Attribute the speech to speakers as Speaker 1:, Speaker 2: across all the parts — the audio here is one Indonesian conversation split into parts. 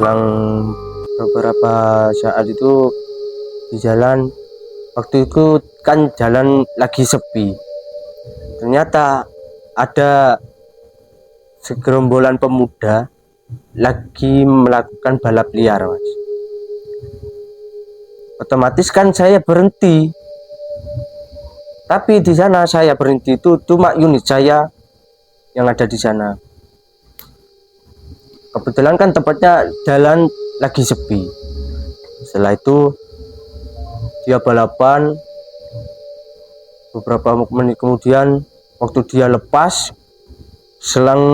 Speaker 1: selang beberapa saat itu di jalan, waktu itu kan jalan lagi sepi, ternyata ada segerombolan pemuda lagi melakukan balap liar, Mas. Otomatis kan saya berhenti, tapi di sana saya berhenti itu cuma unit saya yang ada di sana. Kebetulan kan tempatnya jalan lagi sepi. Setelah itu dia balapan, beberapa menit kemudian waktu dia lepas, selang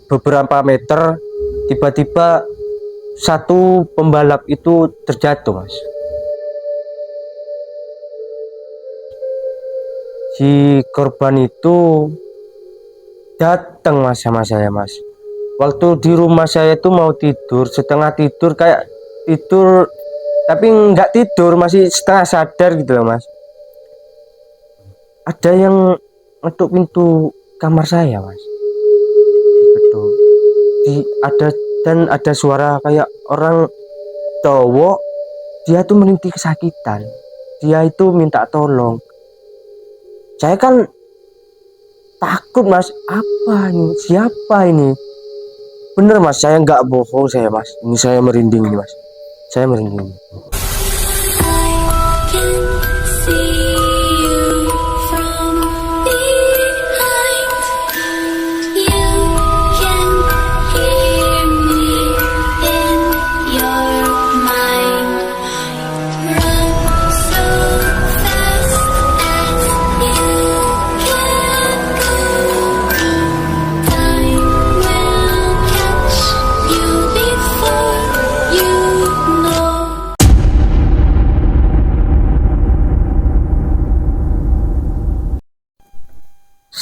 Speaker 1: beberapa meter, tiba-tiba satu pembalap itu terjatuh, Mas. Si korban itu datang, Mas, sama saya, Mas. Waktu di rumah saya itu mau tidur, setengah tidur, kayak tidur tapi nggak tidur, masih setengah sadar gitu loh, Mas. Ada yang ngetuk pintu kamar saya, Mas. Diketuk. Ada suara kayak orang cowok, dia tuh merintih kesakitan. Dia itu minta tolong. Saya kan takut, Mas. Apa ini? Siapa ini? Bener, Mas, saya nggak bohong saya, Mas. Ini saya merinding ini, Mas. Saya merinding.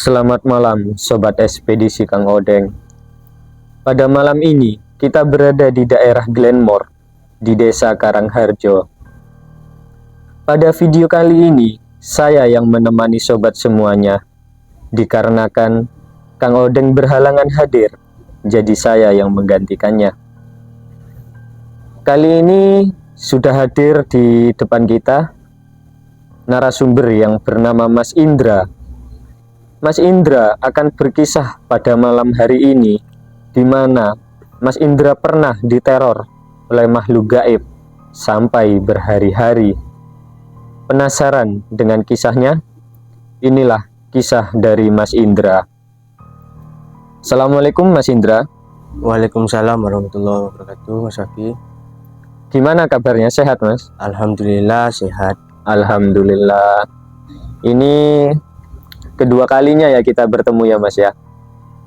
Speaker 2: Selamat malam, Sobat Ekspedisi Kang Odeng. Pada malam ini, kita berada di daerah Glenmore, di Desa Karangharjo. Pada video kali ini, saya yang menemani sobat semuanya, dikarenakan Kang Odeng berhalangan hadir, jadi saya yang menggantikannya. Kali ini sudah hadir di depan kita narasumber yang bernama Mas Indra. Mas Indra akan berkisah pada malam hari ini, di mana Mas Indra pernah diteror oleh makhluk gaib sampai berhari-hari. Penasaran dengan kisahnya? Inilah kisah dari Mas Indra. Assalamualaikum Mas Indra.
Speaker 1: Waalaikumsalam warahmatullahi wabarakatuh, Mas Aki.
Speaker 2: Gimana kabarnya? Sehat, Mas?
Speaker 1: Alhamdulillah sehat.
Speaker 2: Alhamdulillah. Ini kedua kalinya ya kita bertemu ya, Mas ya.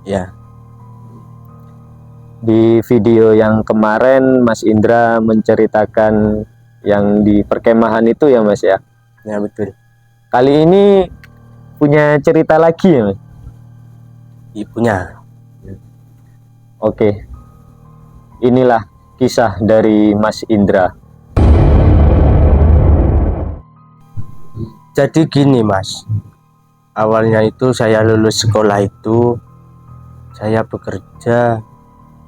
Speaker 1: Ya.
Speaker 2: Di video yang kemarin Mas Indra menceritakan yang di perkemahan itu ya, Mas ya.
Speaker 1: Ya, betul.
Speaker 2: Kali ini punya cerita lagi ya, Mas?
Speaker 1: Ibunya.
Speaker 2: Oke. Inilah kisah dari Mas Indra.
Speaker 1: Jadi gini, Mas. Awalnya itu saya lulus sekolah itu, saya bekerja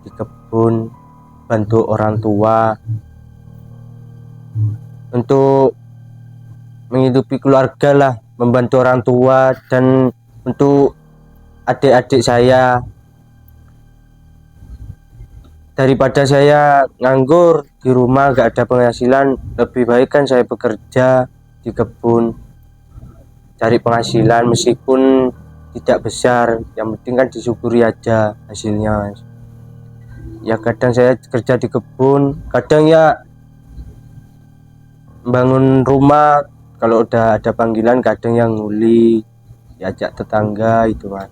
Speaker 1: di kebun, bantu orang tua untuk menghidupi keluarga lah, membantu orang tua dan untuk adik-adik saya. Daripada saya nganggur di rumah gak ada penghasilan, lebih baik kan saya bekerja di kebun, cari penghasilan meskipun tidak besar, yang penting kan disyukuri aja hasilnya. Ya kadang saya kerja di kebun, kadang ya bangun rumah, kalau udah ada panggilan kadang yang nguli, diajak tetangga itu, Mas.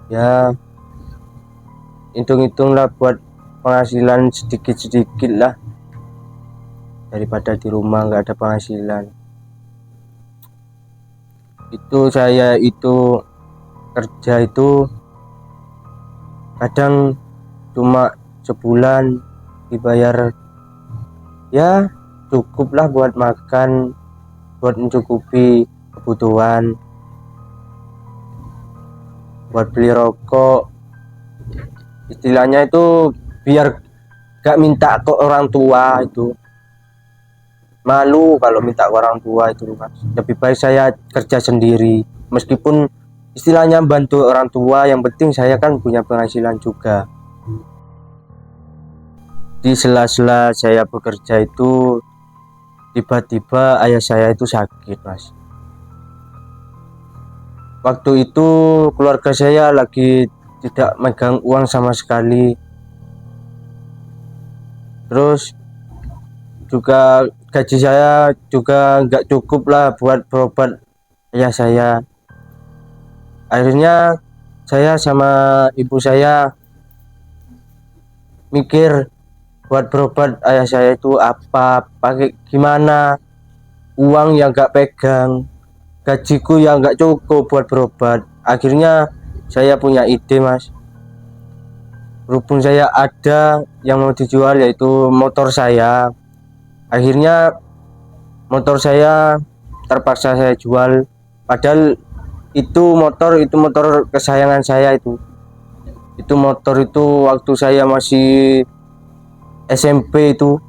Speaker 1: Ya hitung-hitung lah buat penghasilan sedikit-sedikit lah, daripada di rumah nggak ada penghasilan. Itu saya itu kerja itu kadang cuma sebulan dibayar ya cukup lah buat makan, buat mencukupi kebutuhan, buat beli rokok. Istilahnya itu biar gak minta ke orang tua itu. Malu kalau minta ke orang tua itu mas. Lebih baik saya kerja sendiri, meskipun istilahnya bantu orang tua, yang penting saya kan punya penghasilan juga. Di sela-sela saya bekerja itu tiba-tiba ayah saya itu sakit mas. Waktu itu keluarga saya lagi tidak megang uang sama sekali, terus juga gaji saya juga nggak cukup lah buat berobat ayah saya. Akhirnya saya sama ibu saya mikir buat berobat ayah saya itu apa, pakai gimana, uang yang nggak pegang, gajiku yang nggak cukup buat berobat. Akhirnya saya punya ide mas, berhubung saya ada yang mau dijual yaitu motor saya. Akhirnya motor saya terpaksa saya jual, padahal itu motor kesayangan saya. Itu motor itu waktu saya masih SMP. Itu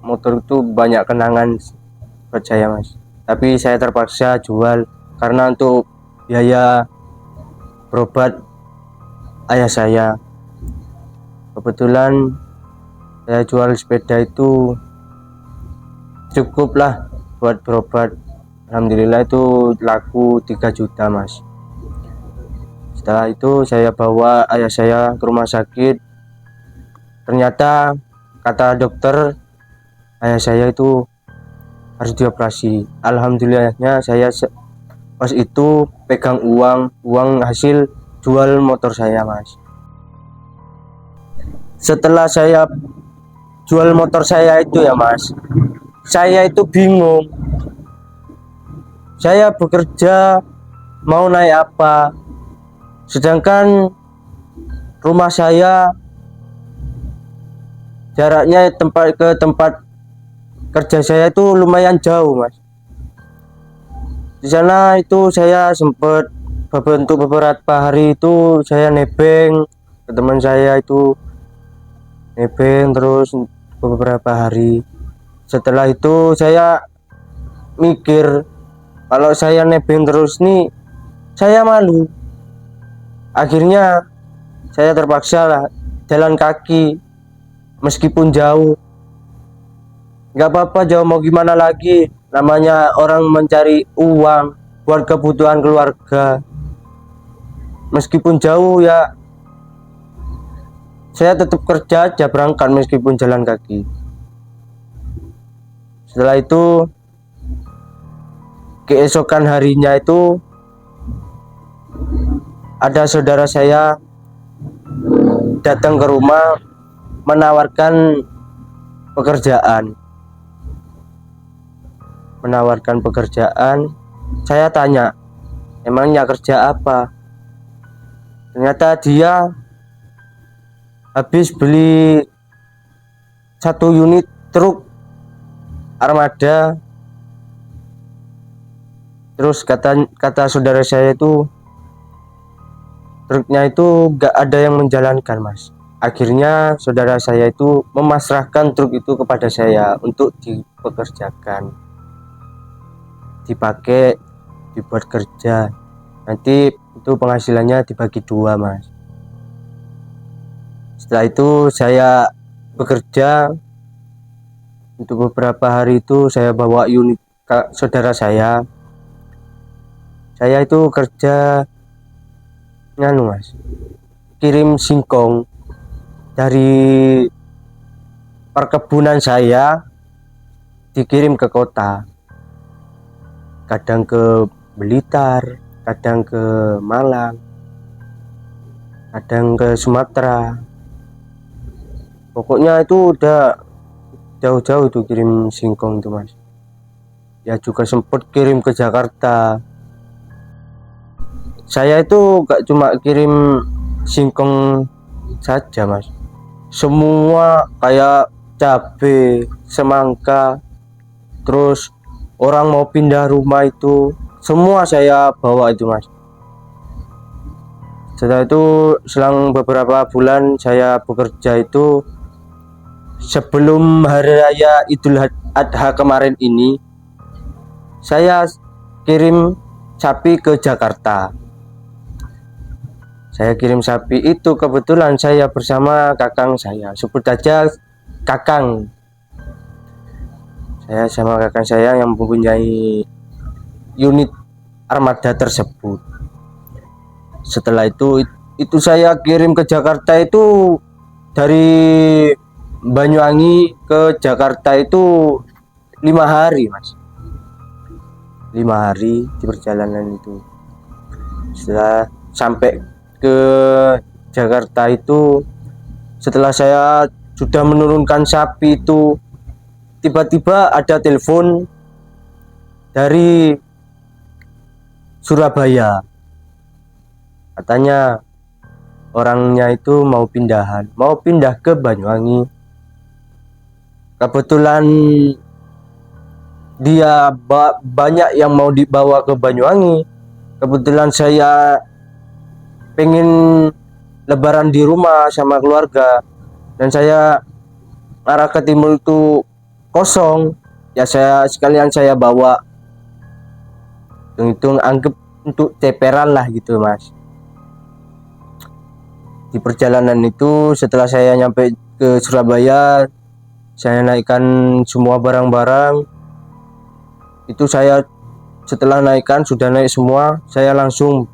Speaker 1: motor itu banyak kenangan buat saya mas, tapi saya terpaksa jual karena untuk biaya berobat ayah saya. Kebetulan saya jual sepeda itu cukup lah buat berobat. Alhamdulillah itu laku 3 juta mas. Setelah itu saya bawa ayah saya ke rumah sakit. Ternyata kata dokter ayah saya itu harus dioperasi. Alhamdulillahnya saya pas itu pegang uang hasil jual motor saya mas. Setelah saya jual motor saya itu ya mas, saya itu bingung. Saya bekerja mau naik apa, sedangkan rumah saya jaraknya ke tempat kerja saya itu lumayan jauh mas. Di sana itu saya sempat untuk beberapa hari itu saya nebeng ke teman saya itu, nebeng terus beberapa hari. Setelah itu saya mikir kalau saya nebeng terus nih saya malu. Akhirnya saya terpaksa lah jalan kaki meskipun jauh. Gak apa-apa jauh, mau gimana lagi, namanya orang mencari uang buat kebutuhan keluarga. Meskipun jauh ya saya tetap kerja aja, berangkat meskipun jalan kaki. Setelah itu keesokan harinya itu ada saudara saya datang ke rumah menawarkan pekerjaan. Saya tanya, emangnya kerja apa? Ternyata dia habis beli 1 unit truk armada. Terus kata saudara saya itu truknya itu gak ada yang menjalankan mas. Akhirnya saudara saya itu memasrahkan truk itu kepada saya untuk dipekerjakan, dipakai, dibuat kerja. Nanti itu penghasilannya dibagi 2 mas. Setelah itu saya bekerja untuk beberapa hari. Itu saya bawa unit ke saudara saya. Saya itu kerja nganu mas, kirim singkong dari perkebunan saya dikirim ke kota, kadang ke Blitar, kadang ke Malang, kadang ke Sumatera. Pokoknya itu udah jauh-jauh itu kirim singkong itu mas. Ya juga sempet kirim ke Jakarta. Saya itu gak cuma kirim singkong saja mas, semua kayak cabai, semangka, terus orang mau pindah rumah itu semua saya bawa itu mas. Setelah itu selang beberapa bulan saya bekerja itu, sebelum hari raya Idul Adha kemarin ini, saya kirim sapi ke Jakarta. Saya kirim sapi itu kebetulan saya bersama kakang saya, sebut aja kakang. Saya sama kakang saya yang mempunyai unit armada tersebut. Setelah itu saya kirim ke Jakarta itu, dari Banyuwangi ke Jakarta itu 5 hari mas, 5 hari di perjalanan itu. Setelah sampai ke Jakarta itu, setelah saya sudah menurunkan sapi itu, tiba-tiba ada telepon dari Surabaya. Katanya orangnya itu mau pindah ke Banyuwangi. Kebetulan dia banyak yang mau dibawa ke Banyuwangi. Kebetulan saya pengen lebaran di rumah sama keluarga, dan saya arah ke timur itu kosong, ya saya sekalian saya bawa, hitung anggap untuk ceperan lah gitu mas. Di perjalanan itu, setelah saya nyampe ke Surabaya, saya naikkan semua barang-barang itu. Saya setelah naikkan, sudah naik semua, saya langsung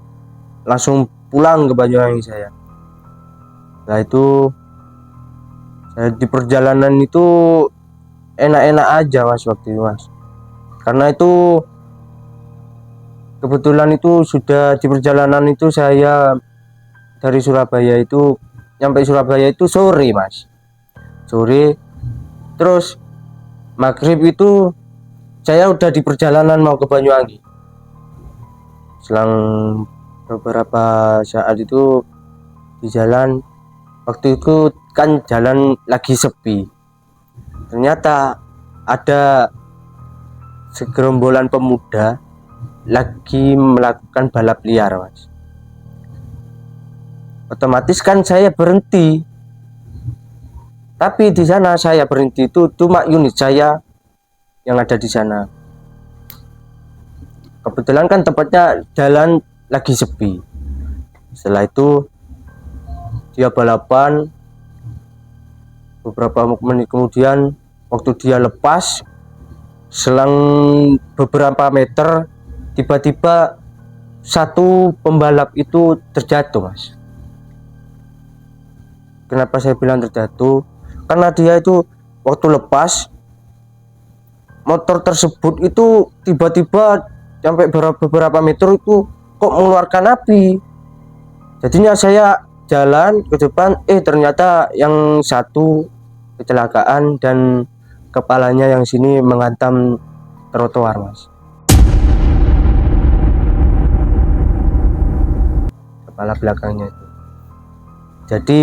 Speaker 1: pulang ke Banyuwangi saya. Nah itu saya di perjalanan itu enak-enak aja mas waktu itu mas, karena itu kebetulan itu sudah di perjalanan itu saya dari Surabaya itu, nyampe Surabaya itu sore mas, sore. Terus maghrib itu saya udah di perjalanan mau ke Banyuwangi. Selang beberapa saat itu di jalan, waktu itu kan jalan lagi sepi, ternyata ada segerombolan pemuda lagi melakukan balap liar mas. Otomatis kan saya berhenti, tapi di sana saya berhenti itu cuma unit saya yang ada di sana. Kebetulan kan tempatnya jalan lagi sepi. Setelah itu dia balapan, beberapa menit kemudian waktu dia lepas, selang beberapa meter, tiba-tiba satu pembalap itu terjatuh mas. Kenapa saya bilang terjatuh? Karena dia itu waktu lepas, motor tersebut itu tiba-tiba sampai beberapa meter itu kok mengeluarkan api. Jadinya saya jalan ke depan, ternyata yang satu kecelakaan dan kepalanya yang sini menghantam trotoar mas. Kepala belakangnya itu. Jadi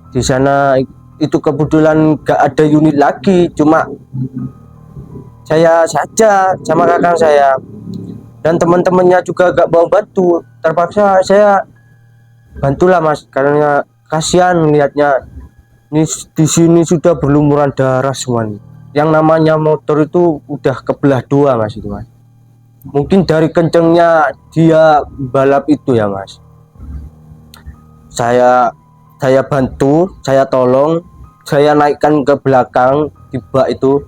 Speaker 1: di sana itu kebetulan gak ada unit lagi, cuma saya saja sama kakang saya, dan teman-temannya juga gak mau bantu. Terpaksa saya bantulah mas, karena kasihan lihatnya ini di sini sudah berlumuran darah semua nih. Yang namanya motor itu udah kebelah dua mas itu mas. Mungkin dari kencengnya dia balap itu ya mas. Saya bantu, saya tolong, saya naikkan ke belakang di bak itu.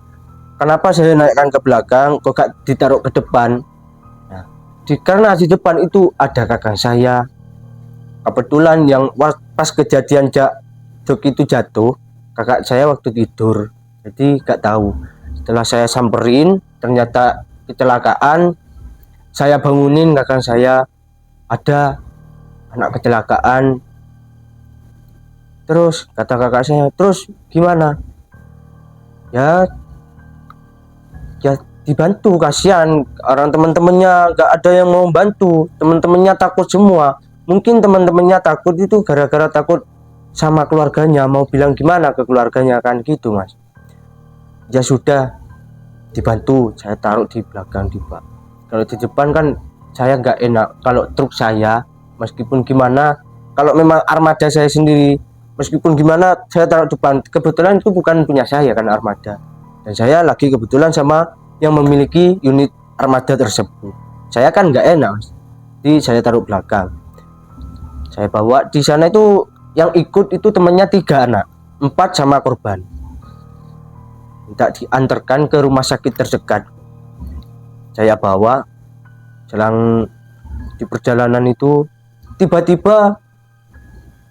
Speaker 1: Kenapa saya naikkan ke belakang, kok gak ditaruh ke depan? Nah, karena di depan itu ada kakak saya. Kebetulan yang pas kejadian jok itu jatuh, kakak saya waktu tidur, jadi gak tahu. Setelah saya samperin, ternyata kecelakaan. Saya bangunin kakak saya, ada anak kecelakaan. Terus kata kakak saya, terus gimana? Ya dibantu, kasihan orang teman-temannya gak ada yang mau bantu, teman-temannya takut semua. Mungkin teman-temannya takut itu gara-gara takut sama keluarganya, mau bilang gimana ke keluarganya kan gitu mas. Ya sudah dibantu, saya taruh di belakang di bak. Kalau di depan kan saya nggak enak, kalau truk saya meskipun gimana, kalau memang armada saya sendiri, meskipun gimana saya taruh depan, kebetulan itu bukan punya saya kan armada, dan saya lagi kebetulan sama yang memiliki unit armada tersebut. Saya kan nggak enak Mas, jadi saya taruh belakang. Saya bawa di sana itu yang ikut itu temannya 3 anak, 4 sama korban, minta diantarkan ke rumah sakit terdekat. Saya bawa, selang di perjalanan itu tiba-tiba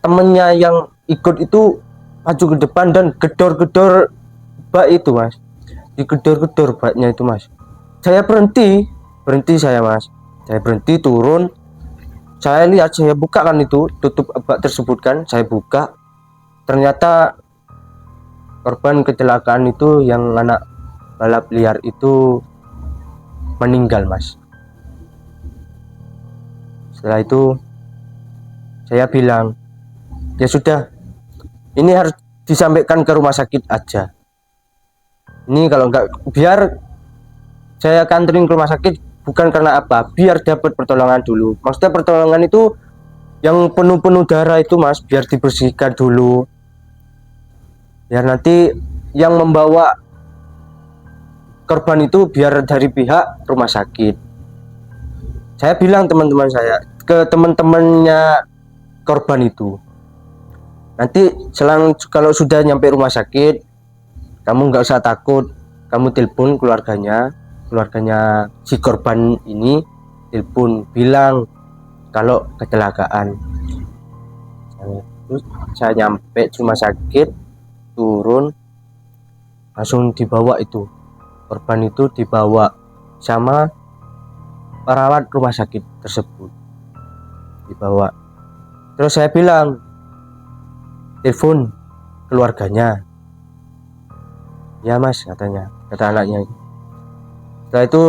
Speaker 1: temennya yang ikut itu maju ke depan dan gedor-gedor bak itu Mas, digedor-gedor baknya itu Mas. Saya berhenti saya Mas, saya berhenti turun, saya lihat, saya buka kan itu tutup bak tersebut kan, saya buka, ternyata korban kecelakaan itu yang anak balap liar itu meninggal Mas. Setelah itu saya bilang, ya sudah, ini harus disampaikan ke rumah sakit aja. Ini kalau enggak, biar saya kanterin ke rumah sakit bukan karena apa, biar dapat pertolongan dulu. Maksudnya pertolongan itu yang penuh-penuh darah itu Mas, biar dibersihkan dulu, biar nanti yang membawa korban itu biar dari pihak rumah sakit. Saya bilang teman-teman saya, ke teman-temannya korban itu, nanti kalau sudah nyampe rumah sakit, kamu nggak usah takut, kamu telepon keluarganya si korban ini, telepon bilang kalau kecelakaan. Terus saya nyampe rumah sakit, turun, langsung dibawa itu korban itu, dibawa sama perawat rumah sakit tersebut, dibawa. Terus saya bilang, telepon keluarganya. Ya Mas, katanya, kata anaknya. Setelah itu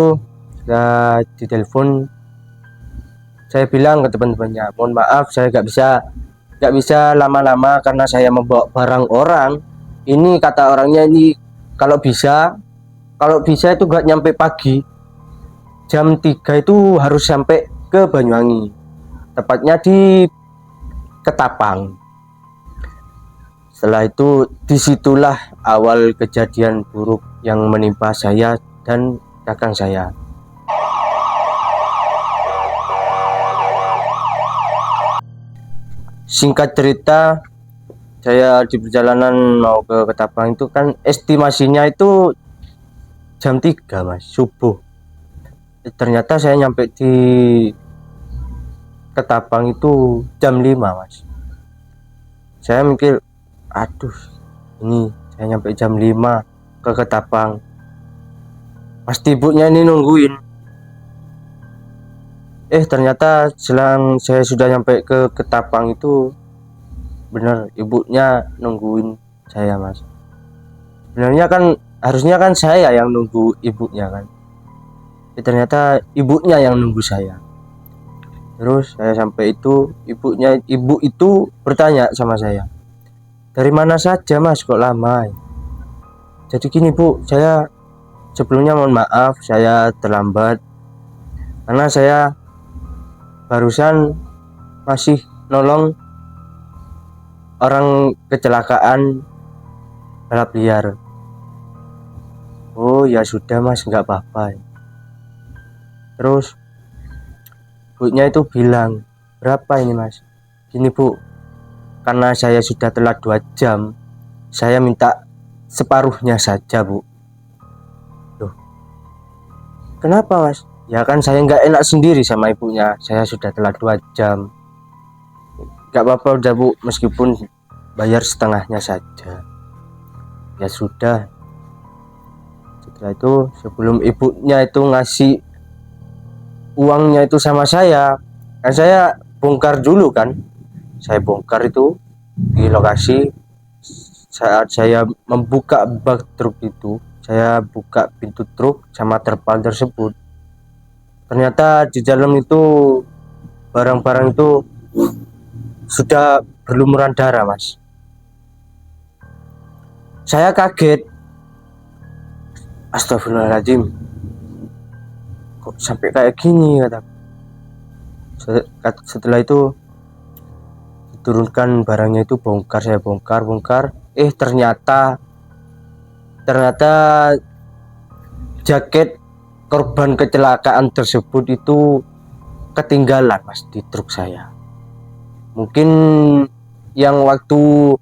Speaker 1: sudah ditelepon, saya bilang ke teman-temannya, mohon maaf saya nggak bisa lama-lama karena saya membawa barang orang. Ini kata orangnya ini kalau bisa itu nggak nyampe pagi, jam 3 itu harus sampai ke Banyuwangi, tepatnya di Ketapang. Setelah itu disitulah awal kejadian buruk yang menimpa saya dan kakang saya. Singkat cerita, saya di perjalanan mau ke Ketapang itu kan estimasinya itu jam 3 Mas, subuh. Ternyata saya nyampe di Ketapang itu jam 5 Mas. Saya mikir, aduh, ini saya nyampe jam 5 ke Ketapang, pasti ibunya ini nungguin. Ternyata selang saya sudah nyampe ke Ketapang itu, bener ibunya nungguin saya Mas. Sebenarnya kan harusnya kan saya yang nunggu ibunya kan, ternyata ibunya yang nunggu saya. Terus saya sampai itu, ibu itu bertanya sama saya, dari mana saja Mas kok lama? Jadi gini Bu, saya sebelumnya mohon maaf saya terlambat, karena saya barusan masih nolong orang kecelakaan balap liar. Oh ya sudah Mas, nggak apa-apa. Terus ibunya itu bilang, berapa ini Mas? Gini Bu, karena saya sudah telat 2 jam, saya minta separuhnya saja Bu. Loh, kenapa Mas? Ya kan saya nggak enak sendiri sama ibunya, saya sudah telat 2 jam. Nggak apa-apa udah Bu, meskipun bayar setengahnya saja. Ya sudah. Setelah itu, sebelum ibunya itu ngasih uangnya itu sama saya, kan saya bongkar dulu kan. Saya bongkar itu di lokasi. Saat saya membuka bak truk itu, saya buka pintu truk sama terpal tersebut, ternyata di dalam itu barang-barang itu sudah berlumuran darah Mas. Saya kaget, astagfirullahaladzim, kok sampai kayak gini kata. Setelah itu diturunkan barangnya itu, bongkar, saya bongkar ternyata jaket korban kecelakaan tersebut itu ketinggalan mas di truk saya. Mungkin yang waktu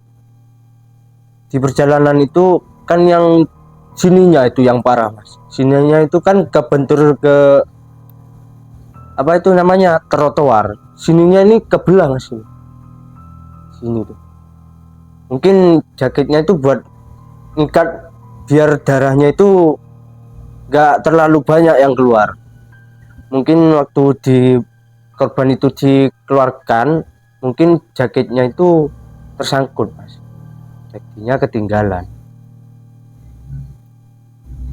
Speaker 1: di perjalanan itu kan yang sininya itu yang parah mas, sininya itu kan kebentur ke apa itu namanya trotoar, sininya ini kebelah mas, sini tuh. Mungkin jaketnya itu buat ikat biar darahnya itu gak terlalu banyak yang keluar. Mungkin waktu di korban itu dikeluarkan, mungkin jaketnya itu tersangkut mas, jaketnya ketinggalan.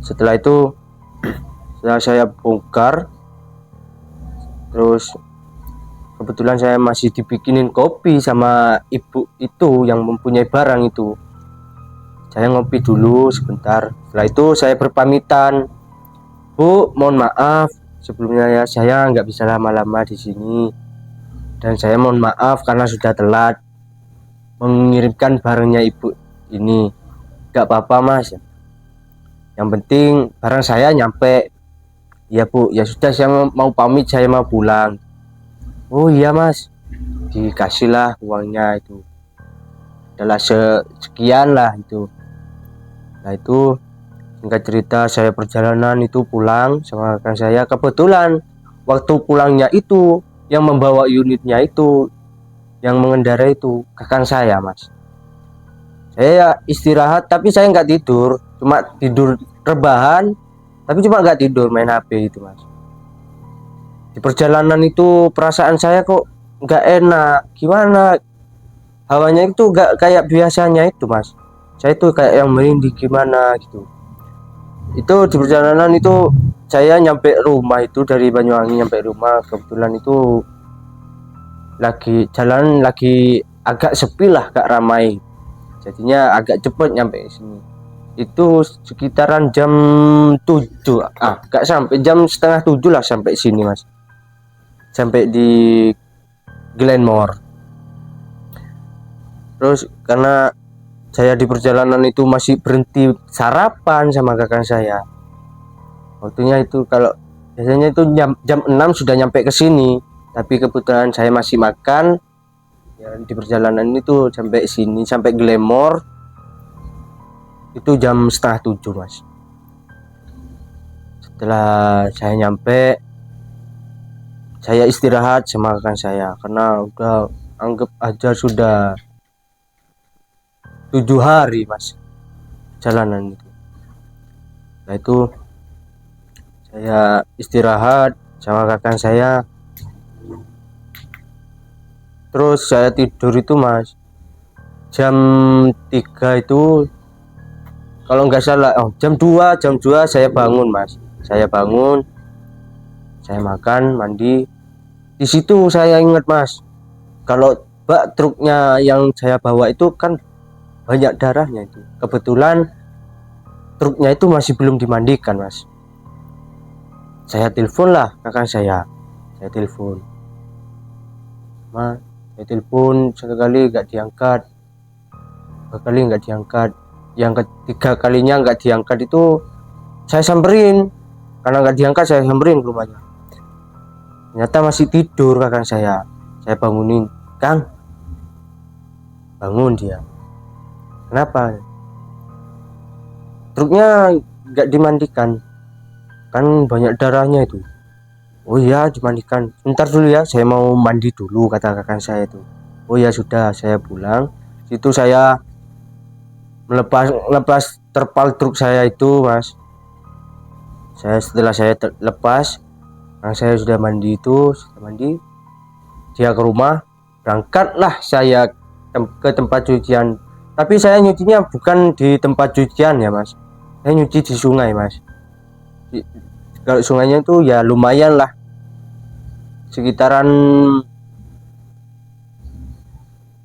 Speaker 1: Setelah itu setelah saya bongkar, terus kebetulan saya masih dibikinin kopi sama ibu itu yang mempunyai barang itu. Saya ngopi dulu sebentar. Setelah itu saya berpamitan, Bu, mohon maaf sebelumnya ya, saya nggak bisa lama-lama di sini, dan saya mohon maaf karena sudah telat mengirimkan barangnya ibu ini. Nggak apa-apa mas, yang penting barang saya nyampe. Ya Bu, ya sudah, saya mau pamit, saya mau pulang. Oh iya mas, dikasihlah uangnya itu, adalah sekian lah itu. Nah itu singkat cerita, saya perjalanan itu pulang sama rekan saya. Kebetulan waktu pulangnya itu yang membawa unitnya itu, yang mengendarai itu kakak saya mas. Saya istirahat tapi saya nggak tidur, cuma tidur rebahan, tapi cuma nggak tidur, main HP itu mas. Di perjalanan itu perasaan saya kok nggak enak, gimana hawanya itu nggak kayak biasanya itu mas. Saya itu kayak yang merinding gimana gitu. Itu di perjalanan itu saya nyampe rumah itu, dari Banyuwangi nyampe rumah, kebetulan itu lagi jalan lagi agak sepi lah, agak ramai, jadinya agak cepet nyampe sini. Itu sekitaran jam 7, gak sampai jam setengah 7 lah sampai sini mas, sampai di Glenmore. Terus karena saya di perjalanan itu masih berhenti sarapan sama kakak saya. Waktunya itu kalau biasanya itu jam 6 sudah nyampe ke sini, tapi kebetulan saya masih makan ya, di perjalanan itu sampai sini, sampai Glenmore itu jam setengah 7 mas. Setelah saya nyampe, saya istirahat sama kakak saya karena udah anggap aja sudah 7 hari mas jalanan itu. Nah itu saya istirahat sama kakak saya, terus saya tidur itu mas jam 3 itu kalau nggak salah, jam 2 saya bangun mas. Saya bangun, saya makan, mandi. Di situ saya ingat mas, kalau bak truknya yang saya bawa itu kan banyak darahnya itu. Kebetulan truknya itu masih belum dimandikan mas. Saya telepon lah kakak saya telepon, mas, saya telepon sekali nggak diangkat, dua kali nggak diangkat, yang ketiga kalinya nggak diangkat itu saya samperin. Karena nggak diangkat, saya samperin ke rumahnya. Ternyata masih tidur kakak saya bangunin, Kang, bangun. Dia, kenapa? Truknya nggak dimandikan, kan banyak darahnya itu. Oh iya dimandikan, sebentar dulu ya, saya mau mandi dulu, kata kakak saya itu. Oh ya sudah, saya pulang. Situ saya melepas terpal truk saya itu mas. Setelah saya lepas, saya sudah mandi itu, dia ke rumah, berangkatlah saya ke tempat cucian. Tapi saya nyucinya bukan di tempat cucian ya mas, saya nyuci di sungai mas. Kalau sungainya itu ya lumayan lah, sekitaran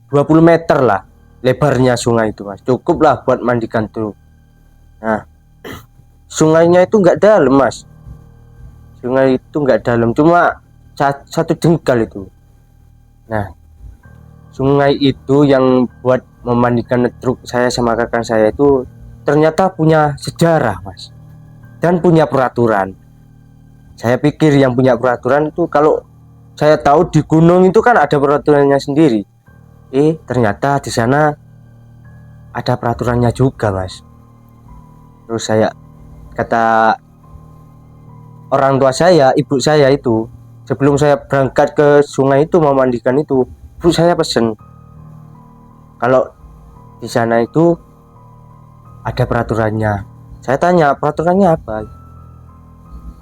Speaker 1: 20 meter lah lebarnya sungai itu mas, cukup lah buat mandikan truk. Nah sungainya itu nggak dalam mas, sungai itu nggak dalam, cuma satu jengkal itu. Nah, sungai itu yang buat memandikan truk saya sama kakak saya itu ternyata punya sejarah, Mas, dan punya peraturan. Saya pikir yang punya peraturan itu, kalau saya tahu di gunung itu kan ada peraturannya sendiri. Ternyata di sana ada peraturannya juga, Mas. Terus saya kata orang tua saya, ibu saya itu, sebelum saya berangkat ke sungai itu memandikan itu, ibu saya pesen kalau di sana itu ada peraturannya. Saya tanya, peraturannya apa?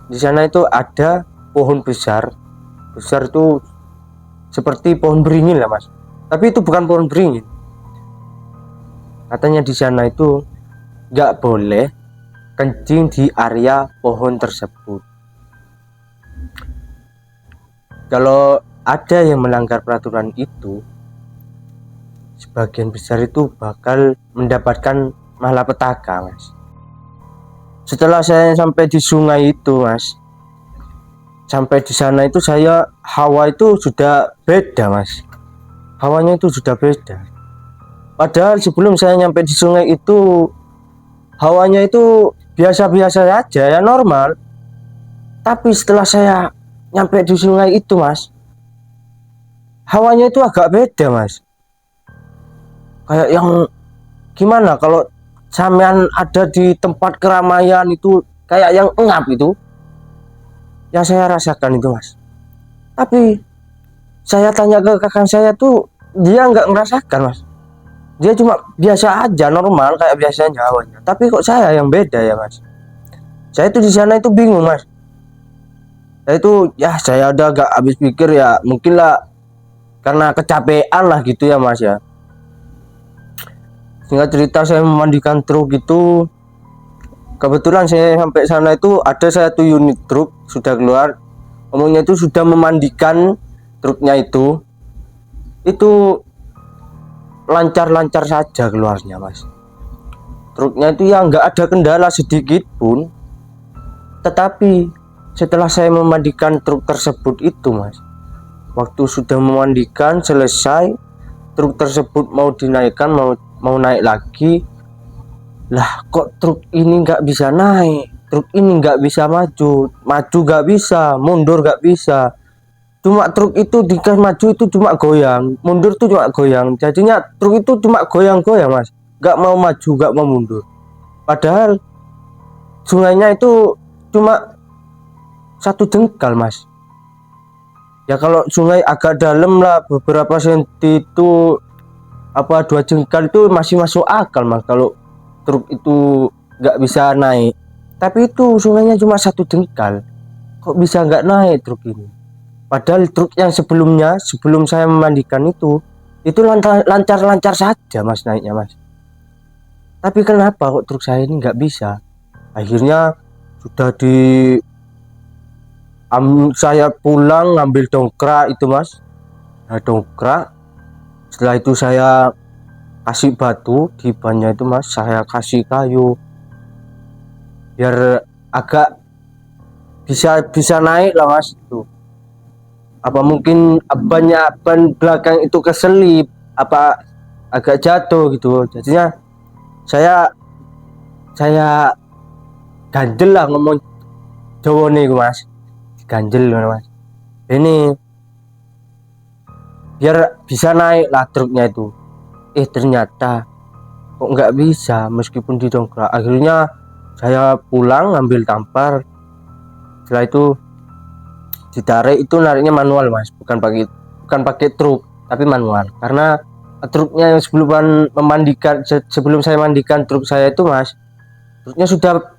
Speaker 1: Di sana itu ada pohon besar itu seperti pohon beringin lah, Mas. Tapi itu bukan pohon beringin. Katanya di sana itu nggak boleh kencing di area pohon tersebut. Kalau ada yang melanggar peraturan itu, sebagian besar itu bakal mendapatkan malapetaka, Mas. Setelah saya sampai di sungai itu, Mas, sampai di sana itu hawa itu sudah beda, Mas. Hawanya itu sudah beda. Padahal sebelum saya nyampe di sungai itu hawanya itu biasa-biasa saja, ya normal. Tapi setelah saya nyampe di sungai itu, Mas, hawanya itu agak beda, Mas. Kayak yang gimana kalau sampean ada di tempat keramaian itu, kayak yang engap itu yang saya rasakan itu, Mas. Tapi saya tanya ke kakak saya tuh, dia nggak ngerasakan, Mas. Dia cuma biasa aja, normal kayak biasanya hawanya. Tapi kok saya yang beda ya, Mas. Saya itu di sana itu bingung, Mas. Saya udah agak habis pikir ya, mungkin lah karena kecapean lah gitu ya, Mas ya. Singkat cerita, saya memandikan truk itu, kebetulan saya sampai sana itu ada satu unit truk sudah keluar, omongnya itu sudah memandikan truknya itu lancar-lancar saja keluarnya, Mas. Truknya itu ya nggak ada kendala sedikit pun. Tetapi setelah saya memandikan truk tersebut itu, Mas, waktu sudah memandikan selesai, truk tersebut mau dinaikkan, mau naik lagi, lah kok truk ini nggak bisa naik, truk ini nggak bisa maju nggak bisa, mundur nggak bisa. Cuma truk itu dikasih maju itu cuma goyang, mundur tuh cuma goyang. Jadinya truk itu cuma goyang-goyang, Mas, nggak mau maju nggak mau mundur. Padahal sungainya itu cuma satu jengkal, Mas. Ya kalau sungai agak dalam lah, beberapa senti itu, 2 jengkal itu masih masuk akal, Mas, kalau truk itu nggak bisa naik. Tapi itu sungainya cuma satu jengkal, kok bisa nggak naik truk ini? Padahal truk yang sebelum saya memandikan itu lancar-lancar saja, Mas, naiknya, Mas. Tapi kenapa kok truk saya ini nggak bisa? Akhirnya sudah saya pulang ngambil dongkrak itu, Mas. Nah, dongkrak, setelah itu saya kasih batu di bannya itu, Mas, saya kasih kayu biar agak bisa naik lah, Mas. Itu apa mungkin ban belakang itu keselip, apa agak jatuh gitu. Jadinya saya ganjel lah, ngomong Jawa nih, Mas, ganjel, Mas, ini biar bisa naik lah truknya itu. Ternyata kok nggak bisa meskipun didongkrak. Akhirnya saya pulang ngambil tampar, setelah itu ditarik. Itu nariknya manual, Mas, bukan pakai truk tapi manual, karena truknya yang sebelum saya mandikan truk saya itu, Mas, truknya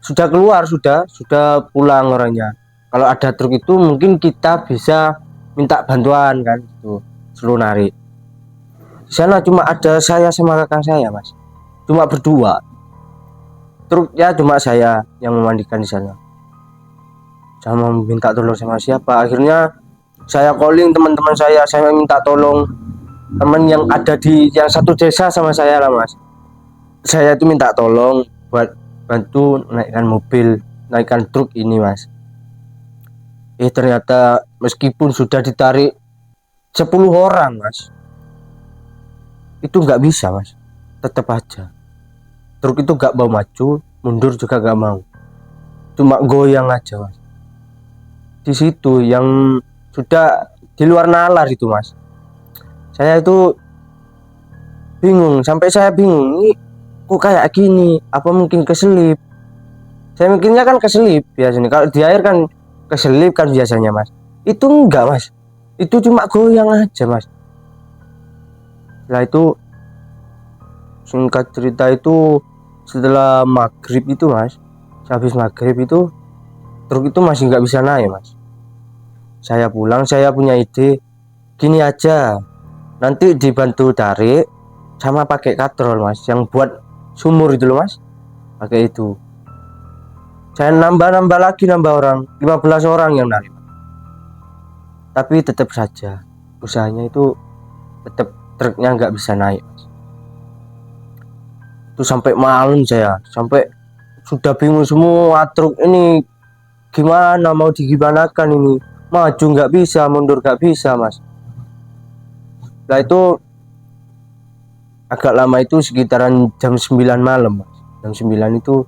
Speaker 1: sudah keluar, sudah pulang orangnya. Kalau ada truk itu mungkin kita bisa minta bantuan kan, itu suruh narik. Di sana cuma ada saya sama kakak saya, Mas, cuma berdua. Truknya cuma saya yang memandikan di sana. Sama minta tolong sama siapa, akhirnya saya calling teman-teman saya minta tolong teman yang ada yang satu desa sama saya lah, Mas. Saya itu minta tolong buat bantu naikkan truk ini, Mas. Ternyata meskipun sudah ditarik 10 orang mas, itu nggak bisa mas, tetap aja truk itu nggak mau maju, mundur juga nggak mau, cuma goyang aja mas. Di situ yang sudah di luar nalar itu mas, saya itu bingung, sampai saya bingung ini kok kayak gini, apa mungkin keselip. Saya mikirnya kan keselip biasanya, kalau di air kan keselip kan biasanya mas, itu enggak mas, itu cuma goyang aja mas. Setelah itu, singkat cerita itu, setelah maghrib itu mas, habis maghrib itu truk itu masih nggak bisa naik mas. Saya pulang, saya punya ide, gini aja, nanti dibantu tarik sama pakai katrol mas, yang buat sumur itu loh mas, pakai itu. Saya nambah lagi, nambah orang, 15 orang yang narik. Tapi tetap saja usahanya itu tetap truknya nggak bisa naik mas. Itu sampai malam, saya sampai sudah bingung semua, truk ini gimana mau digimanakan ini, maju nggak bisa, mundur nggak bisa mas. Nah itu agak lama, itu sekitaran jam 9 malam mas. Jam 9 itu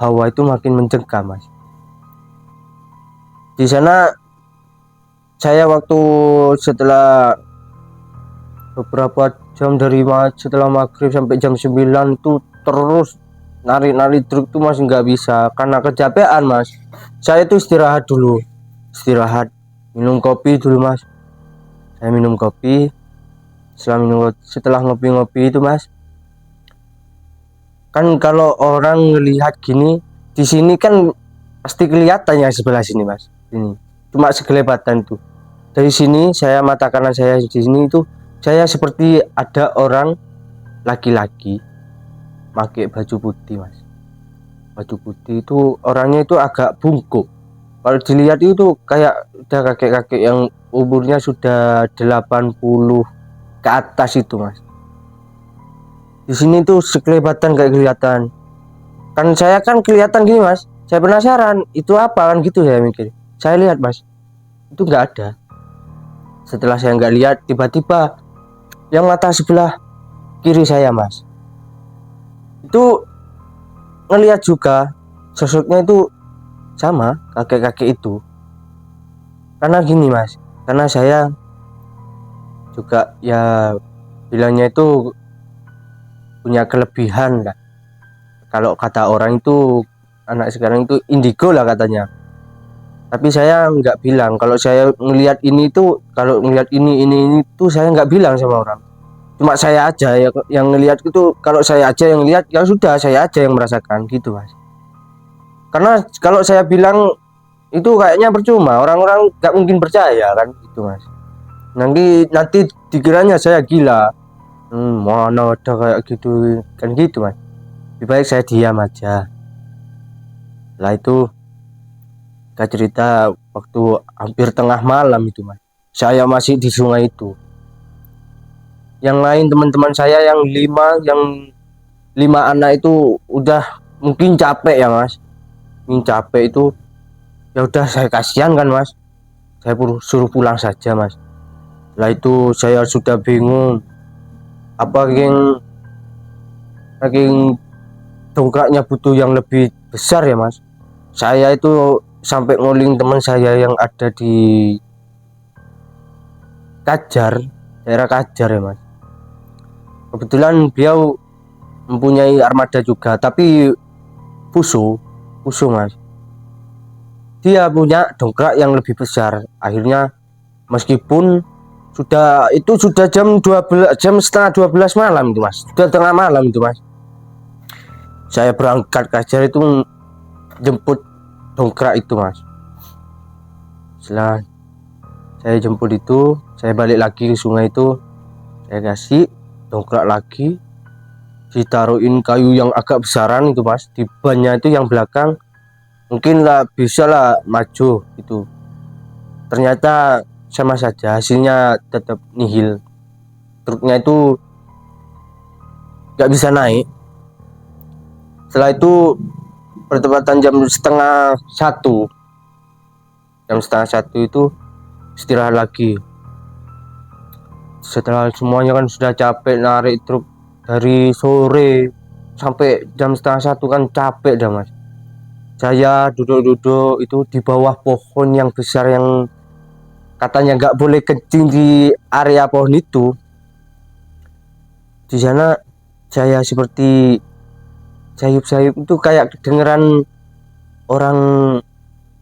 Speaker 1: hawa itu makin mencekam mas. Di sana saya waktu setelah beberapa jam dari setelah maghrib sampai jam 9 itu terus narik truk itu masih nggak bisa karena kecapean mas. Saya itu istirahat dulu, istirahat, minum kopi dulu mas. Saya minum kopi, setelah ngopi-ngopi itu mas, kan kalau orang ngelihat gini di sini kan pasti kelihatan yang sebelah sini mas, ini cuma sekelebatan tuh. Dari sini saya, mata kanan saya di sini itu saya seperti ada orang laki-laki pakai baju putih mas. Baju putih itu orangnya itu agak bungkuk, kalau dilihat itu kayak udah kakek-kakek yang umurnya sudah 80 ke atas itu mas. Di sini tuh sekelebatan kayak kelihatan. Kan saya kan kelihatan gini mas, saya penasaran itu apa kan gitu, saya mikir. Saya lihat mas, itu nggak ada. Setelah saya nggak lihat, tiba-tiba yang mata sebelah kiri saya mas, itu ngelihat juga, sosoknya itu sama kakek-kakek itu. Karena gini mas, karena saya juga ya bilangnya itu punya kelebihan lah. Kalau kata orang itu anak sekarang itu indigo lah katanya. Tapi saya nggak bilang kalau saya ngelihat ini tuh, kalau ngelihat ini tuh saya nggak bilang sama orang. Cuma saya aja yang ngelihat itu, kalau saya aja yang lihat ya sudah, saya aja yang merasakan gitu mas. Karena kalau saya bilang itu kayaknya percuma, orang-orang nggak mungkin percaya kan gitu mas. Nanti dikiranya saya gila. Mana ada kayak gitu kan gitu mas. Lebih baik saya diam aja. Setelah itu kita cerita waktu hampir tengah malam itu mas, saya masih di sungai itu. Yang lain teman-teman saya yang 5 anak itu udah mungkin capek ya mas, mungkin capek itu, ya udah saya kasihan kan mas, saya suruh pulang saja mas. Setelah itu saya sudah bingung, apa yang dongkraknya butuh yang lebih besar ya mas. Saya itu sampai ngoling teman saya yang ada di Kajar, daerah Kajar ya mas. Kebetulan beliau mempunyai armada juga, tapi Fuso mas. Dia punya dongkrak yang lebih besar. Akhirnya meskipun sudah jam 12, jam setengah 12 malam itu mas, sudah tengah malam itu mas, saya berangkat Kajar itu jemput dongkrak itu mas. Setelah saya jemput itu, saya balik lagi ke sungai itu, saya kasih dongkrak lagi, ditaruhin kayu yang agak besaran itu mas, di bannya itu yang belakang, mungkin lah bisa lah maju itu. Ternyata sama saja, hasilnya tetap nihil, truknya itu nggak bisa naik. Setelah itu bertepatan jam setengah 1, jam setengah 1 itu istirahat lagi. Setelah semuanya kan sudah capek narik truk dari sore sampai jam setengah 1 kan capek dah mas. Saya duduk-duduk itu di bawah pohon yang besar yang katanya nggak boleh kencing di area pohon itu. Di sana saya seperti sayup-sayup itu kayak kedengeran orang,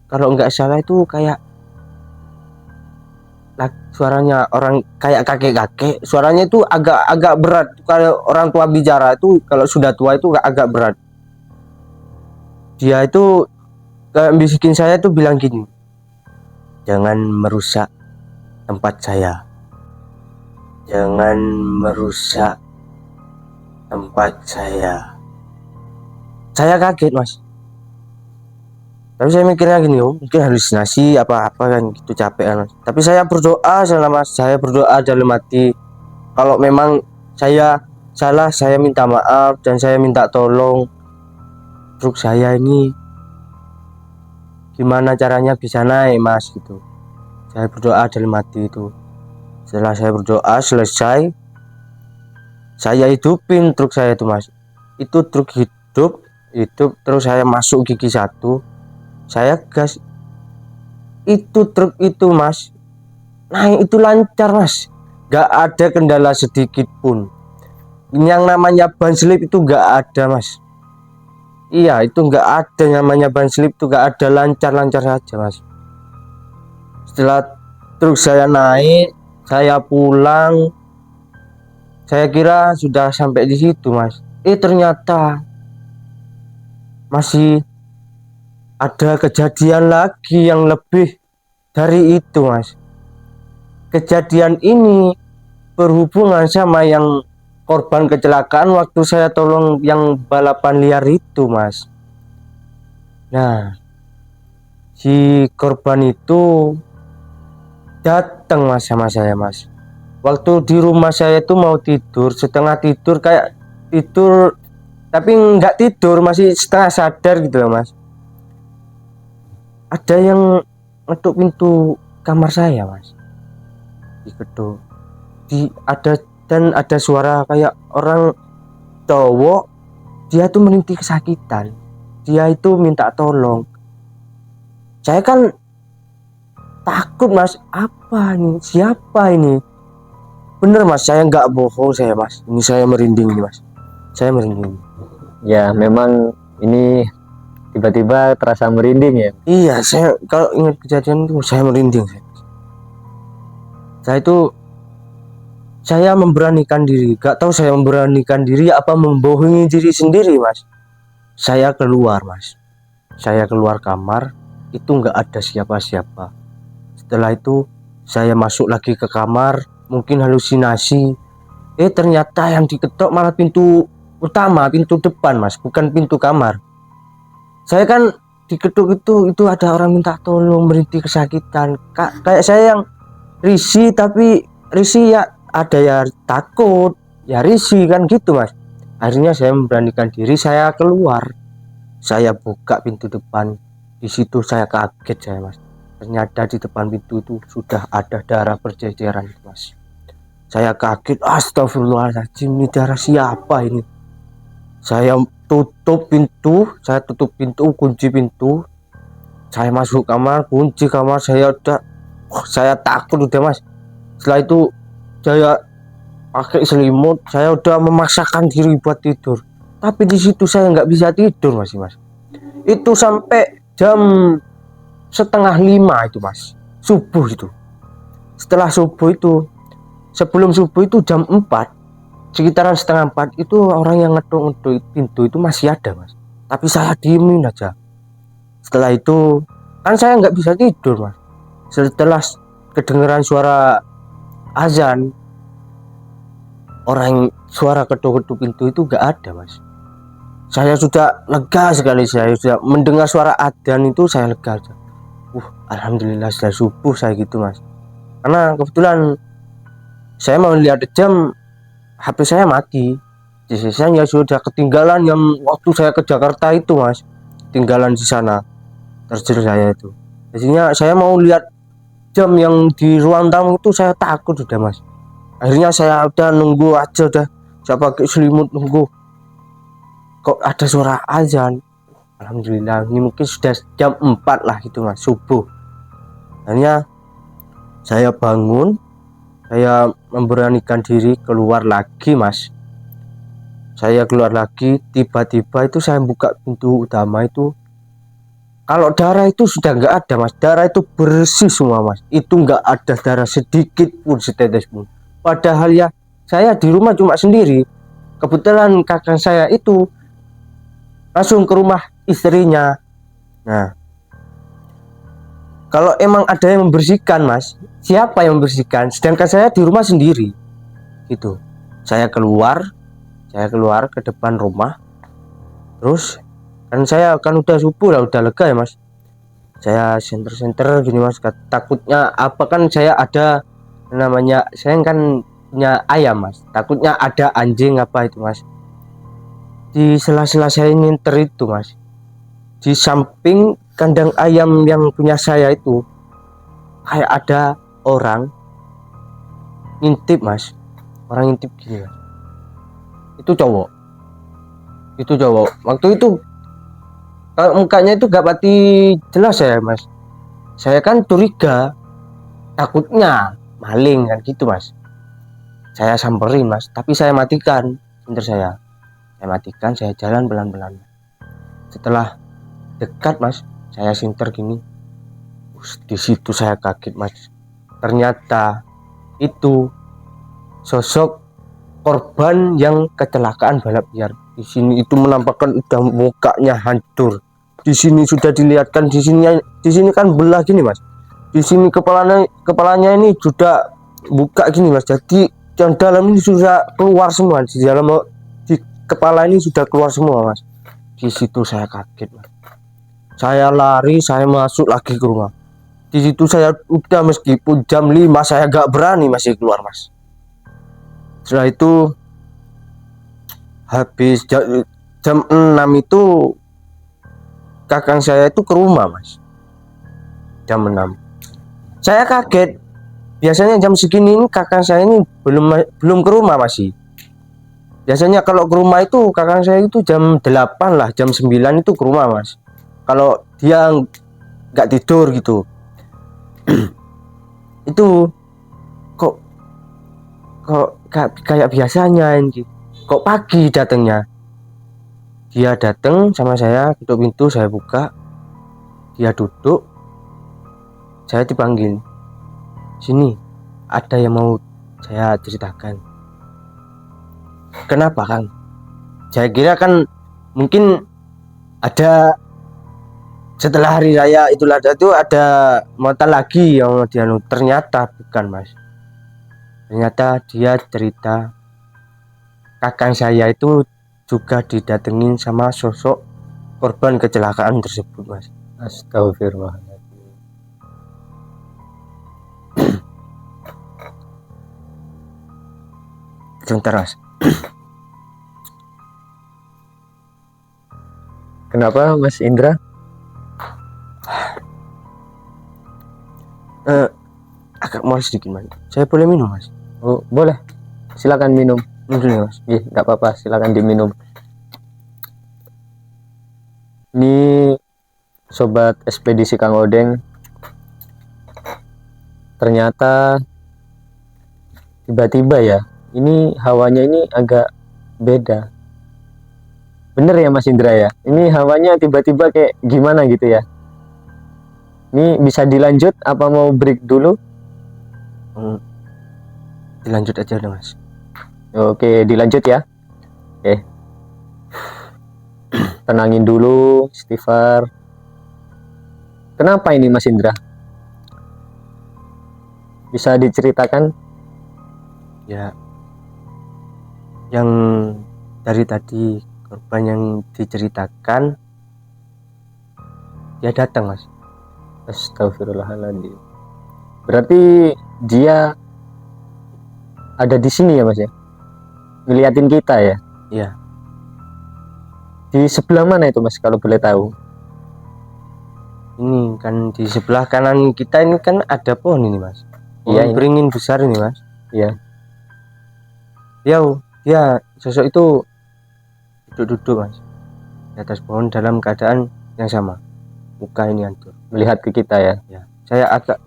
Speaker 1: kalau nggak salah itu kayak suaranya orang kayak kakek-kakek. Suaranya itu agak berat. Kalau orang tua bicara itu, kalau sudah tua itu agak berat. Dia itu kayak bisikin saya tuh bilang gini, jangan merusak tempat saya, jangan merusak tempat saya. Saya kaget mas, tapi saya mikirnya gini, oh mungkin halusinasi apa-apa kan gitu, capek kan mas. Tapi saya berdoa selama saya berdoa dalam hati, kalau memang saya salah saya minta maaf dan saya minta tolong truk saya ini gimana caranya bisa naik mas gitu. Saya berdoa dalam hati itu. Setelah saya berdoa selesai, saya hidupin truk saya itu mas. Itu truk hidup terus saya masuk gigi 1, saya gas. Itu truk itu mas naik itu lancar mas, gak ada kendala sedikit pun. Yang namanya ban slip itu gak ada mas. Iya itu gak ada namanya ban slip, itu gak ada, lancar-lancar saja mas. Setelah truk saya naik, saya pulang, saya kira sudah sampai di situ mas. Ternyata masih ada kejadian lagi yang lebih dari itu mas. Kejadian ini berhubungan sama yang korban kecelakaan waktu saya tolong yang balapan liar itu mas. Nah si korban itu datang mas sama saya mas. Waktu di rumah saya itu mau tidur, setengah tidur, kayak tidur tapi nggak tidur, masih setengah sadar gitu loh mas. Ada yang ngetuk pintu kamar saya mas, diketuk, dan ada suara kayak orang cowok, dia tuh merintih kesakitan, dia itu minta tolong. Saya kan takut mas, apa ini, siapa ini? Bener mas, saya nggak bohong saya mas, ini saya merinding nih mas, saya merinding.
Speaker 2: Ya memang ini tiba-tiba terasa merinding ya.
Speaker 1: Iya, saya kalau ingat kejadian itu saya merinding. Saya memberanikan diri, gak tahu saya memberanikan diri apa membohongi diri sendiri mas. Saya keluar mas, saya keluar kamar, itu nggak ada siapa-siapa. Setelah itu saya masuk lagi ke kamar, mungkin halusinasi. Ternyata yang diketok malah pintu utama, pintu depan mas, bukan pintu kamar. Saya kan diketuk itu ada orang minta tolong, merintih kesakitan. Kayak saya yang risih, tapi risih ya ada ya takut, ya risih kan gitu mas. Akhirnya saya memberanikan diri, saya keluar, saya buka pintu depan. Di situ saya kaget saya mas, ternyata di depan pintu itu sudah ada darah berceceran mas. Saya kaget, astagfirullahaladzim, ini darah siapa ini? Saya tutup pintu, kunci pintu, saya masuk kamar, kunci kamar, saya takut udah mas. Setelah itu saya pakai selimut, saya udah memaksakan diri buat tidur, tapi di situ saya nggak bisa tidur mas. Itu sampai jam 4:30 itu mas, subuh itu. Setelah subuh itu, sebelum subuh itu jam 4, sekitaran 3:30 itu orang yang ngedok pintu itu masih ada mas, tapi saya diemin aja. Setelah itu kan saya nggak bisa tidur mas. Setelah kedengeran suara azan, orang suara kedok-kedok pintu itu nggak ada mas. Saya sudah lega sekali, saya sudah mendengar suara adzan itu saya lega aja. Alhamdulillah sudah subuh saya gitu mas. Karena kebetulan saya mau lihat jam, HP saya mati. Sisanya sudah ketinggalan yang waktu saya ke Jakarta itu mas, tinggalan di sana, terjun saya itu. Biasanya saya mau lihat jam yang di ruang tamu itu saya takut sudah mas. Akhirnya saya udah nunggu aja, udah saya pakai selimut nunggu, kok ada suara azan. Alhamdulillah ini mungkin sudah jam 4 lah gitu mas, subuh. Akhirnya saya bangun, saya memberanikan diri keluar lagi mas. Saya keluar lagi, tiba-tiba itu saya buka pintu utama itu, kalau darah itu sudah nggak ada mas, darah itu bersih semua mas, itu nggak ada darah sedikit pun, setetes pun. Padahal ya saya di rumah cuma sendiri, kebetulan kakak saya itu langsung ke rumah istrinya. Nah, kalau emang ada yang membersihkan mas, siapa yang membersihkan, sedangkan saya di rumah sendiri gitu. Saya keluar ke depan rumah, terus kan saya kan udah subuh lah, udah lega ya mas, saya senter gini mas, takutnya apa, kan saya ada namanya, saya kan punya ayam mas, takutnya ada anjing apa itu mas, di sela-sela saya nyenter itu mas, di samping kandang ayam yang punya saya itu kayak ada orang ngintip mas, orang ngintip gini mas. Itu cowok waktu itu, kalau mukanya itu gak pati jelas ya mas, saya kan curiga, takutnya maling kan gitu mas. Saya samperin mas, tapi saya matikan senter saya matikan, saya jalan pelan-pelan. Setelah dekat mas, saya sinter gini, di situ saya kaget mas, ternyata itu sosok korban yang kecelakaan balap liar. Di sini itu menampakkan udah mukanya hancur. Di sini sudah dilihatkan, di sini kan belah gini mas. Di sini kepalanya ini sudah buka gini mas. Jadi yang dalam ini sudah keluar semua, di dalam di kepala ini sudah keluar semua mas. Di situ saya kaget mas. Saya lari, saya masuk lagi ke rumah. Di situ saya udah, meskipun jam 5 saya gak berani masih keluar mas. Setelah itu habis jam 6 itu kakang saya itu ke rumah mas, jam 6. Saya kaget, biasanya jam segini ini kakang saya ini belum ke rumah masih. Biasanya kalau ke rumah itu kakang saya itu jam 8 lah, jam 9 itu ke rumah mas, kalau dia nggak tidur gitu. Itu kok kayak biasanya ini, kok pagi datangnya. Dia datang sama saya, ketuk pintu, saya buka, dia duduk, saya dipanggil, sini ada yang mau saya ceritakan. Kenapa kang? Saya kira kan mungkin ada setelah hari raya Idul Adha itu ada motor lagi yang mau dianu. Ternyata bukan mas, ternyata dia cerita kakang saya itu juga didatengin sama sosok korban kecelakaan tersebut mas.
Speaker 2: Astagfirullah.
Speaker 1: Sebentar mas.
Speaker 2: Kenapa Mas Indra?
Speaker 1: Agak mual sedikit mas, saya boleh minum mas?
Speaker 2: Oh boleh, silakan minum.
Speaker 1: Minum dulu ya mas.
Speaker 2: Iya nggak apa-apa, silakan diminum. Ini sobat ekspedisi Kang Odeng, ternyata tiba-tiba ya, ini hawanya ini agak beda. Bener ya Mas Indra ya, ini hawanya tiba-tiba kayak gimana gitu ya. Ini bisa dilanjut apa mau break dulu?
Speaker 1: Dilanjut aja deh mas.
Speaker 2: Oke dilanjut ya. Oke, tenangin dulu, istighfar. Kenapa ini Mas Indra? Bisa diceritakan?
Speaker 1: Ya, yang dari tadi korban yang diceritakan, dia datang mas.
Speaker 2: Astagfirullahaladzim. Berarti dia ada di sini ya Mas ya? Ngeliatin kita ya?
Speaker 1: Iya,
Speaker 2: Di sebelah mana itu Mas kalau boleh tahu?
Speaker 1: ini kan di sebelah kanan kita ini kan ada pohon ini mas.
Speaker 2: Iya,
Speaker 1: Pohon
Speaker 2: ini.
Speaker 1: beringin besar ini mas.
Speaker 2: Iya.
Speaker 1: Dia sosok itu duduk-duduk mas di atas pohon dalam keadaan yang sama, muka ini hancur.
Speaker 2: Melihat ke kita ya.
Speaker 1: Ya, saya agak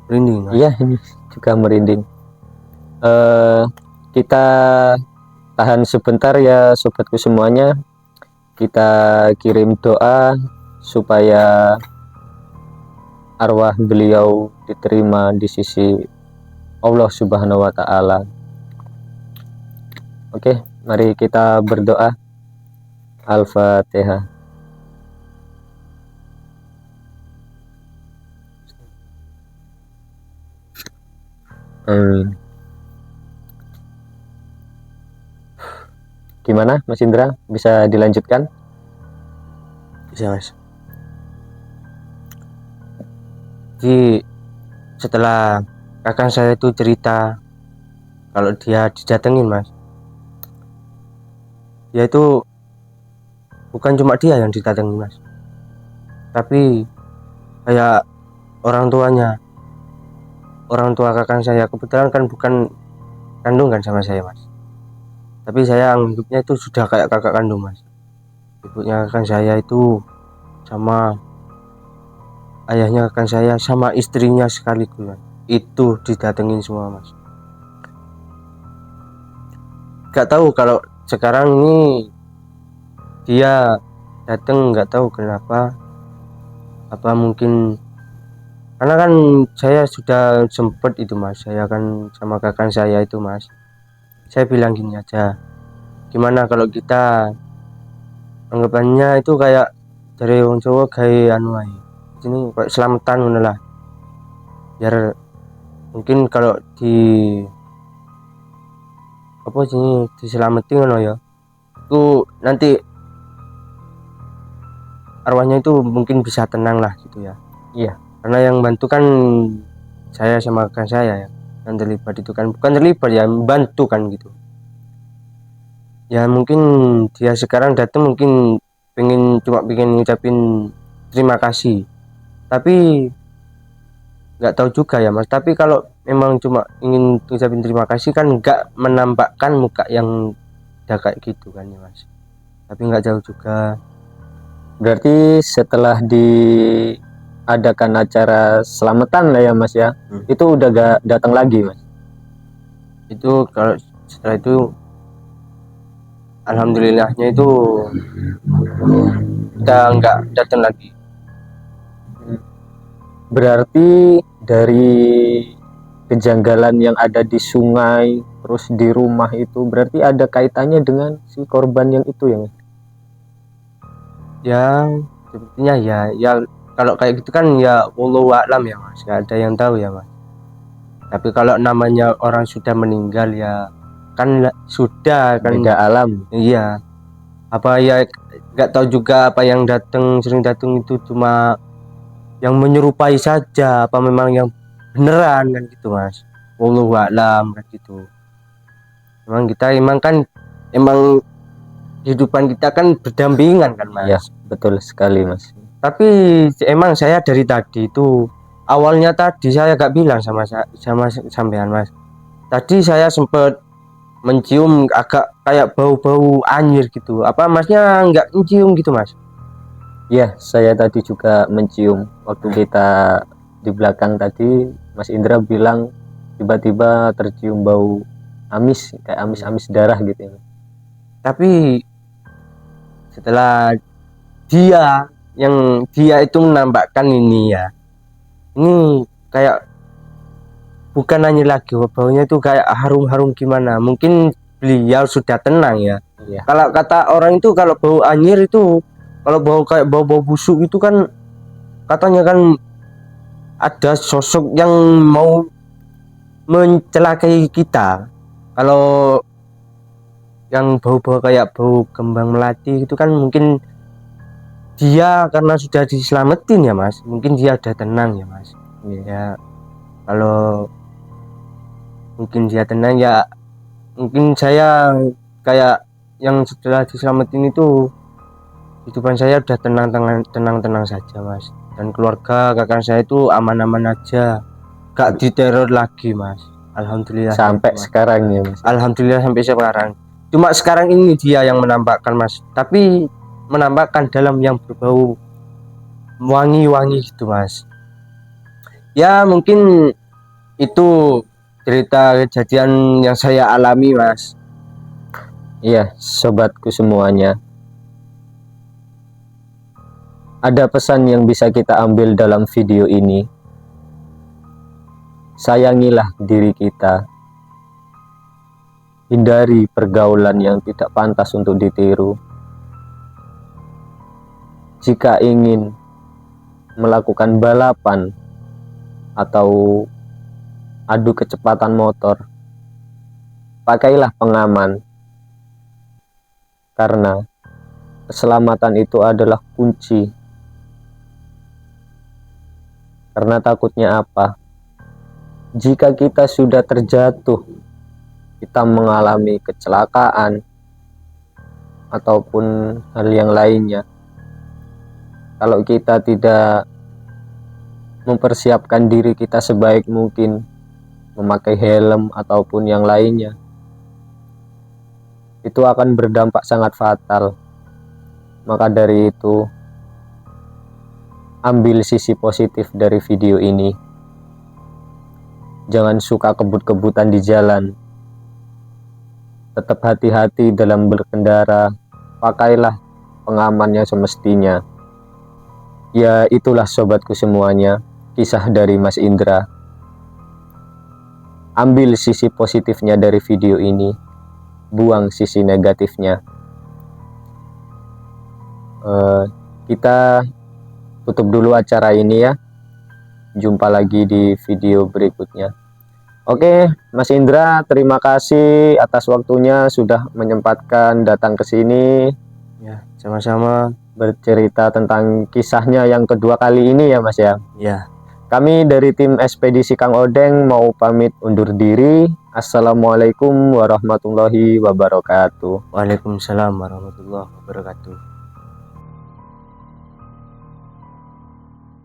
Speaker 1: merinding mas.
Speaker 2: Iya, ini juga merinding. Kita tahan sebentar ya sobatku semuanya. Kita kirim doa supaya arwah beliau diterima di sisi Allah Subhanahu wa taala. Oke, mari kita berdoa. Al-Fatihah. Amin. Gimana Mas Indra? Bisa dilanjutkan?
Speaker 1: Bisa mas. Jadi setelah kakak saya itu cerita kalau dia didatengin mas, dia itu bukan cuma dia yang didatengin mas, tapi kayak orang tuanya, orang tua kakak saya. Kebetulan kan bukan kandungan sama saya mas, tapi saya anggapnya itu sudah kayak kakak kandung mas. Ibunya kakak saya itu sama ayahnya kakak saya sama istrinya sekaligus mas. Itu didatengin semua mas. Gak tahu kalau sekarang ini dia datang, nggak tahu kenapa. Apa mungkin karena kan saya sudah sempet itu mas, saya kan sama kakak saya itu mas, saya bilang gini aja, gimana kalau kita anggapannya itu kayak dari orang Jawa kayak anu aja, ini kayak selamatan ngono lah, biar mungkin kalau di apa sini diselamatin ngono ya, itu nanti arwahnya itu mungkin bisa tenang lah gitu ya.
Speaker 2: Iya.
Speaker 1: Karena yang bantu kan saya sama kakak saya ya, yang terlibat itu kan bukan terlibat ya, bantu kan gitu ya. Mungkin dia sekarang datang mungkin pengen ngucapin terima kasih, tapi nggak tahu juga ya mas. Tapi kalau memang cuma ingin ngucapin terima kasih kan nggak menampakkan muka yang udah kayak gitu kan ya mas, tapi nggak jauh juga.
Speaker 2: Berarti setelah diadakan acara selamatan lah ya mas ya, itu udah gak datang lagi mas?
Speaker 1: Itu kalau setelah itu alhamdulillahnya itu udah nggak datang lagi.
Speaker 2: Berarti dari kejanggalan yang ada di sungai terus di rumah itu berarti ada kaitannya dengan si korban yang itu ya mas?
Speaker 1: Ya sepertinya ya kalau kayak gitu kan ya wallahu a'lam ya mas, nggak ada yang tahu ya mas. Tapi kalau namanya orang sudah meninggal ya kan sudah kan
Speaker 2: Beda alam.
Speaker 1: iya. Apa ya nggak tahu juga apa yang sering datang itu cuma yang menyerupai saja, apa memang yang beneran kan gitu mas, wallahu a'lam kan gitu. Emang kehidupan kita kan berdampingan kan mas.
Speaker 2: Iya betul sekali mas.
Speaker 1: Tapi emang saya dari tadi itu awalnya tadi saya gak bilang sama sampean mas. Tadi saya sempet mencium agak kayak bau-bau anyir gitu. Apa masnya nggak mencium gitu mas?
Speaker 2: Iya saya tadi juga mencium waktu kita di belakang tadi Mas Indra bilang tiba-tiba tercium bau amis kayak amis-amis darah gitu ya.
Speaker 1: Tapi setelah dia itu menampakkan ini ya, ini kayak bukan hanya lagi baunya itu kayak harum-harum gimana, mungkin beliau sudah tenang ya.
Speaker 2: Iya.
Speaker 1: Kalau kata orang itu kalau bau anyir itu, kalau bau kayak bau busuk itu kan katanya kan ada sosok yang mau mencelakai kita. Kalau yang bau-bau kayak bau kembang melati itu kan mungkin dia karena sudah diselamatin ya mas, mungkin dia udah tenang ya mas. Ya kalau mungkin dia tenang ya, mungkin saya kayak yang setelah diselamatin itu kehidupan saya udah tenang saja mas. dan keluarga kakak saya itu aman-aman aja, gak diteror lagi Mas. Alhamdulillah
Speaker 2: Sampai
Speaker 1: Mas.
Speaker 2: sekarang ya Mas.
Speaker 1: Alhamdulillah sampai sekarang. Cuma sekarang ini dia yang menampakkan Mas, tapi menampakkan dalam yang berbau wangi-wangi gitu Mas. Ya mungkin itu cerita kejadian yang saya alami Mas.
Speaker 2: Iya, sobatku semuanya. Ada pesan yang bisa kita ambil dalam video ini. Sayangilah diri kita. Hindari pergaulan yang tidak pantas untuk ditiru. Jika ingin melakukan balapan atau adu kecepatan motor, pakailah pengaman. Karena keselamatan itu adalah kunci. Karena takutnya apa? Jika kita sudah terjatuh, kita mengalami kecelakaan ataupun hal yang lainnya, kalau kita tidak mempersiapkan diri kita sebaik mungkin, memakai helm ataupun yang lainnya, itu akan berdampak sangat fatal. Maka dari itu, ambil sisi positif dari video ini. Jangan suka kebut-kebutan di jalan. Tetap hati-hati dalam berkendara. Pakailah pengaman yang semestinya. Ya, itulah sobatku semuanya, kisah dari Mas Indra. Ambil sisi positifnya dari video ini, buang sisi negatifnya. Kita tutup dulu acara ini ya. Jumpa lagi di video berikutnya. Oke, Mas Indra, terima kasih atas waktunya sudah menyempatkan datang ke sini.
Speaker 1: Ya, sama-sama.
Speaker 2: Bercerita tentang kisahnya yang kedua kali ini ya Mas ya.
Speaker 1: Ya.
Speaker 2: Kami dari tim Ekspedisi Kang Odeng mau pamit undur diri. Assalamualaikum warahmatullahi wabarakatuh.
Speaker 1: Waalaikumsalam warahmatullahi wabarakatuh.